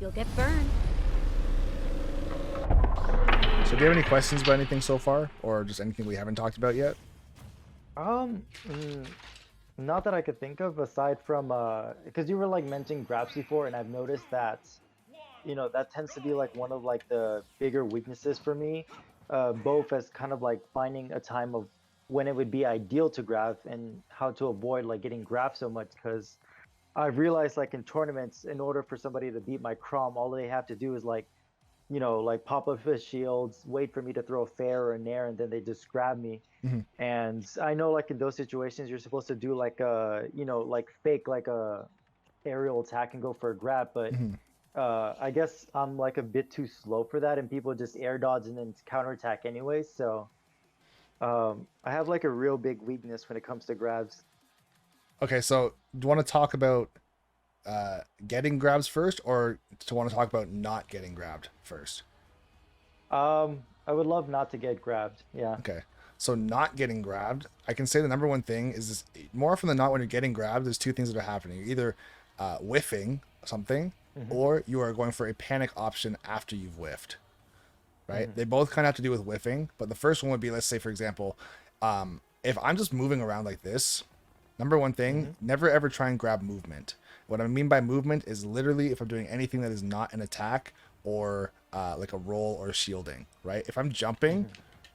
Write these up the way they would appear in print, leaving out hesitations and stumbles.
You'll get burned. So do you have any questions about anything so far, or just anything we haven't talked about yet? Um, mm, Not that I could think of aside from because you were like mentioning grabs before, and I've noticed that that tends to be like one of like the bigger weaknesses for me, both as kind of like finding a time of when it would be ideal to grab and how to avoid like getting grabbed so much because I've realized like in tournaments, in order for somebody to beat my Crom, all they have to do is like like pop up his shields, wait for me to throw a fair or a nair, and then they just grab me. Mm-hmm. And I know like in those situations, you're supposed to do like like fake like a aerial attack and go for a grab, but Mm-hmm. I guess I'm like a bit too slow for that, and people just air dodge and then counterattack anyway. So I have like a real big weakness when it comes to grabs. Okay, so do you want to talk about getting grabs first, or do you want to talk about not getting grabbed first? I would love not to get grabbed. Yeah. Okay, so not getting grabbed, I can say the number one thing is this, more often than not when you're getting grabbed, there's two things that are happening. You're either whiffing something, Hmm. or you are going for a panic option after you've whiffed. Right? Hmm. They both kind of have to do with whiffing, but the first one would be, let's say, for example, if I'm just moving around like this, number one thing, Hmm. never ever try and grab movement. What I mean by movement is literally if I'm doing anything that is not an attack or like a roll or shielding, right? If I'm jumping Hmm.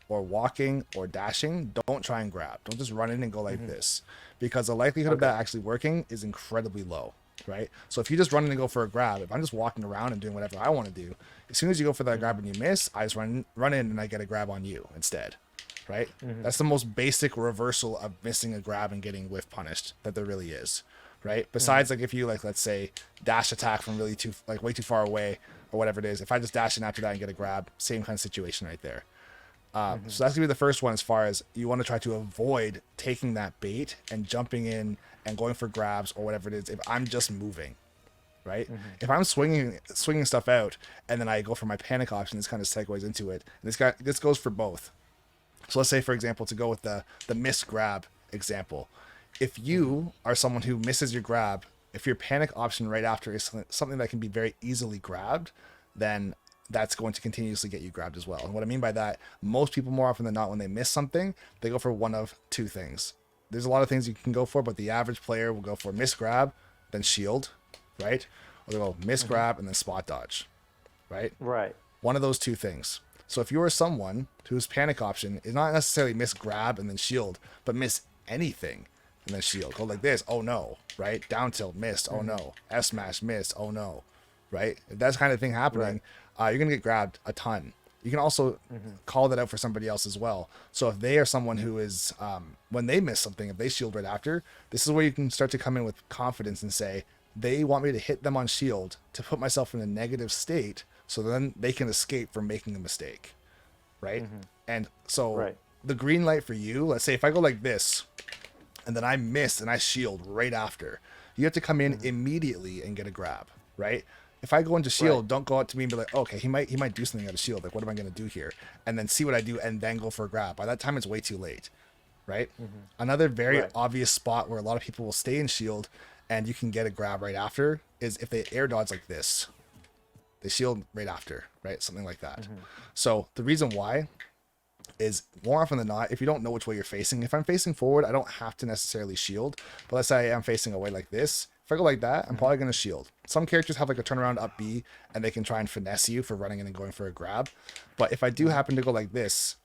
or walking or dashing, don't try and grab. Don't just run in and go like Hmm. this, because the likelihood of Okay. that actually working is incredibly low, right? So if you just run in and go for a grab, if I'm just walking around and doing whatever I want to do, as soon as you go for that grab Hmm. and you miss, I just run in and I get a grab on you instead, right? Hmm. That's the most basic reversal of missing a grab and getting whiff punished that there really is, right? Hmm. Besides, like if you like, let's say, dash attack from really too like way too far away or whatever it is, if I just dash in after that and get a grab, same kind of situation right there. Hmm. So that's gonna be the first one, as far as you want to try to avoid taking that bait and jumping in and going for grabs or whatever it is. If I'm just moving, right? Hmm. If I'm swinging stuff out and then I go for my panic option, this kind of segues into it. And this goes for both. So let's say, for example, to go with the miss grab example, if Hmm. you are someone who misses your grab, if your panic option right after is something that can be very easily grabbed, then that's going to continuously get you grabbed as well. And what I mean by that, most people more often than not, when they miss something, they go for one of two things. There's a lot of things you can go for, but the average player will go for miss grab, then shield, right? Or they'll go miss Hmm. grab and then spot dodge, right? Right. One of those two things. So if you are someone whose panic option is not necessarily miss grab and then shield, but miss anything and then shield, go like this, oh no, right? Down tilt, missed, oh Hmm. no. S smash, missed, oh no, right? If that's kind of thing Right. happening, you're going to get grabbed a ton. You can also Hmm. call that out for somebody else as well. So if they are someone who is, when they miss something, if they shield right after, this is where you can start to come in with confidence and say, they want me to hit them on shield to put myself in a negative state so then they can escape from making a mistake, right? Hmm. And so Right. the green light for you, let's say if I go like this and then I miss and I shield right after, you have to come in Hmm. immediately and get a grab, right? If I go into Right. shield, don't go out to me and be like, okay, he might do something out of shield. Like, what am I going to do here? And then see what I do and then go for a grab. By that time, it's way too late, right? Hmm. Another very Right. obvious spot where a lot of people will stay in shield and you can get a grab right after is if they air dodge like this. They shield right after, right? Something like that. Hmm. So the reason why is more often than not, if you don't know which way you're facing, if I'm facing forward, I don't have to necessarily shield. But let's say I'm facing away like this. If I go like that, I'm Hmm. probably going to shield. Some characters have like a turnaround up B and they can try and finesse you for running in and going for a grab. But if I do Hmm. happen to go like this,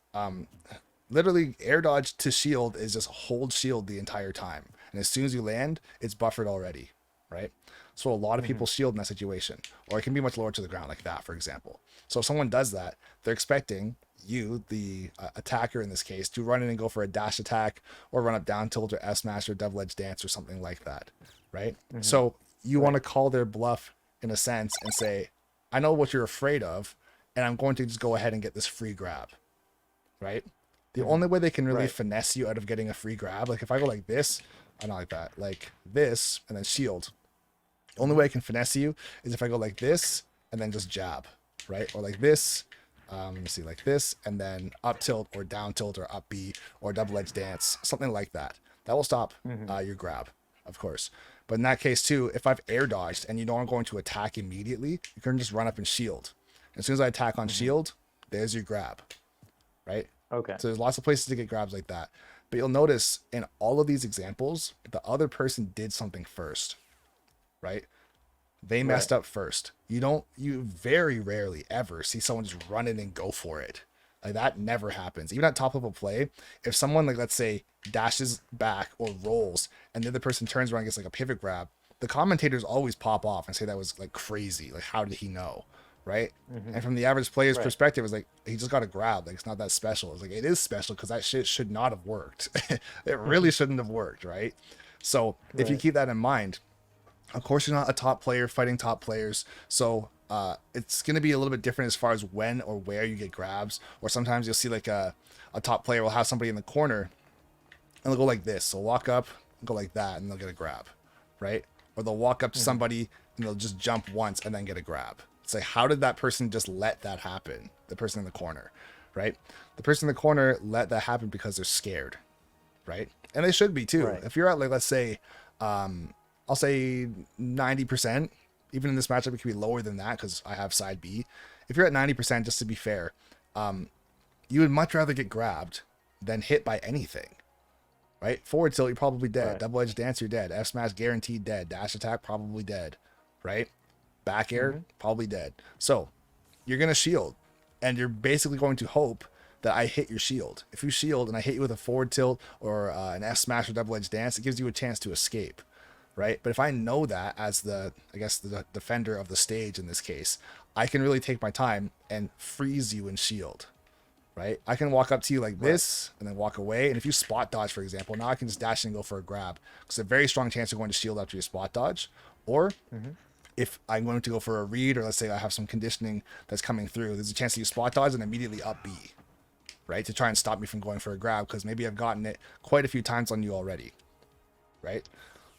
literally air dodge to shield is just hold shield the entire time. And as soon as you land, it's buffered already, right? So a lot of Hmm. people shield in that situation, or it can be much lower to the ground like that, for example. So if someone does that, they're expecting you, the attacker in this case, to run in and go for a dash attack or run up down tilt or S smash or double edge dance or something like that, right? Hmm. So you want Right. to call their bluff in a sense and say, I know what you're afraid of, and I'm going to just go ahead and get this free grab, right? The Hmm. only way they can really Right. finesse you out of getting a free grab, like if I go like this, I don't like that, like this, and then shield. The only Hmm. way I can finesse you is if I go like this and then just jab, right? Or like this. Let me see, like this, and then up tilt or down tilt or up B or double edge dance, something like that. That will stop Hmm. your grab, of course. But in that case too, if I've air dodged and you know I'm going to attack immediately, you can just run up and shield. As soon as I attack on shield, there's your grab, right? Okay. So there's lots of places to get grabs like that. But you'll notice in all of these examples, the other person did something first, right? They messed up first. You very rarely ever see someone just run in and go for it. Like that never happens. Even at top level play, if someone like let's say dashes back or rolls and the other person turns around and gets like a pivot grab, the commentators always pop off and say that was like crazy. Like how did he know? Right? And from the average player's perspective, it's like he just got a grab. Like it's not that special. It's like it is special because that shit should not have worked. It really shouldn't have worked, right? So if you keep that in mind, of course you're not a top player fighting top players, so it's going to be a little bit different as far as when or where you get grabs. Or sometimes you'll see like a top player will have somebody in the corner and they'll go like this. So walk up, go like that, and they'll get a grab, right? Or they'll walk up to somebody and they'll just jump once and then get a grab. It's like, how did that person just let that happen? The person in the corner, right? The person in the corner let that happen because they're scared, right? And they should be too. Right. If you're at like, let's say, I'll say 90%. Even in this matchup, it could be lower than that because I have side B. If you're at 90%, just to be fair, you would much rather get grabbed than hit by anything, right? Forward tilt, you're probably dead. Right. Double edge dance, you're dead. F smash, guaranteed dead. Dash attack, probably dead, right? Back air, probably dead. So you're going to shield, and you're basically going to hope that I hit your shield. If you shield and I hit you with a forward tilt or an F smash or double edge dance, it gives you a chance to escape. Right? But if I know that as the defender of the stage in this case, I can really take my time and freeze you and shield, right? I can walk up to you like this and then walk away. And if you spot dodge, for example, now I can just dash in and go for a grab. Because a very strong chance you're going to shield after your spot dodge. Or if I'm going to go for a read, or let's say I have some conditioning that's coming through, there's a chance that you spot dodge and immediately up B, right? To try and stop me from going for a grab because maybe I've gotten it quite a few times on you already, right?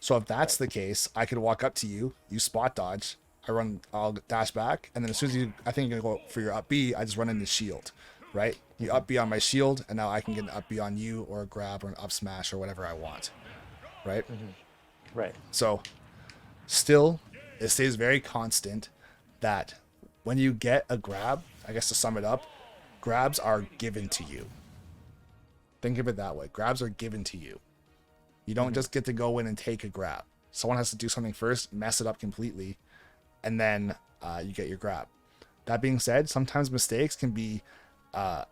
So if that's the case, I could walk up to you, you spot dodge, I'll dash back, and then as soon as I think you're gonna go for your up B, I just run into shield, right? You up B on my shield, and now I can get an up B on you, or a grab, or an up smash, or whatever I want, right? Right. So still, it stays very constant that when you get a grab, I guess to sum it up, grabs are given to you. Think of it that way. Grabs are given to you. You don't just get to go in and take a grab. Someone has to do something first, mess it up completely, and then you get your grab. That being said, sometimes mistakes can be not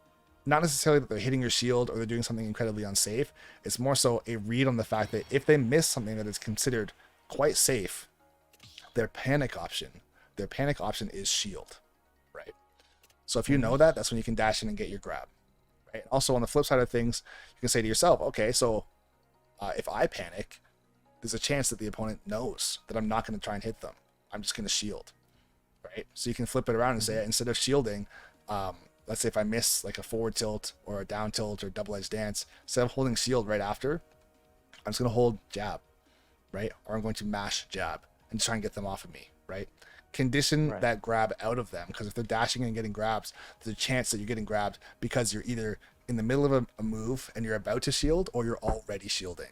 necessarily that they're hitting your shield or they're doing something incredibly unsafe. It's more so a read on the fact that if they miss something that is considered quite safe, their panic option is shield, right? So if you know that, that's when you can dash in and get your grab, right? Also, on the flip side of things, you can say to yourself, okay, so if I panic, there's a chance that the opponent knows that I'm not going to try and hit them. I'm just going to shield, right? So you can flip it around and say, instead of shielding, let's say if I miss like a forward tilt or a down tilt or double edge dance, instead of holding shield right after, I'm just going to hold jab, right? Or I'm going to mash jab and try and get them off of me, right? Condition that grab out of them, because if they're dashing and getting grabs, there's a chance that you're getting grabbed because you're either in the middle of a move and you're about to shield or you're already shielding.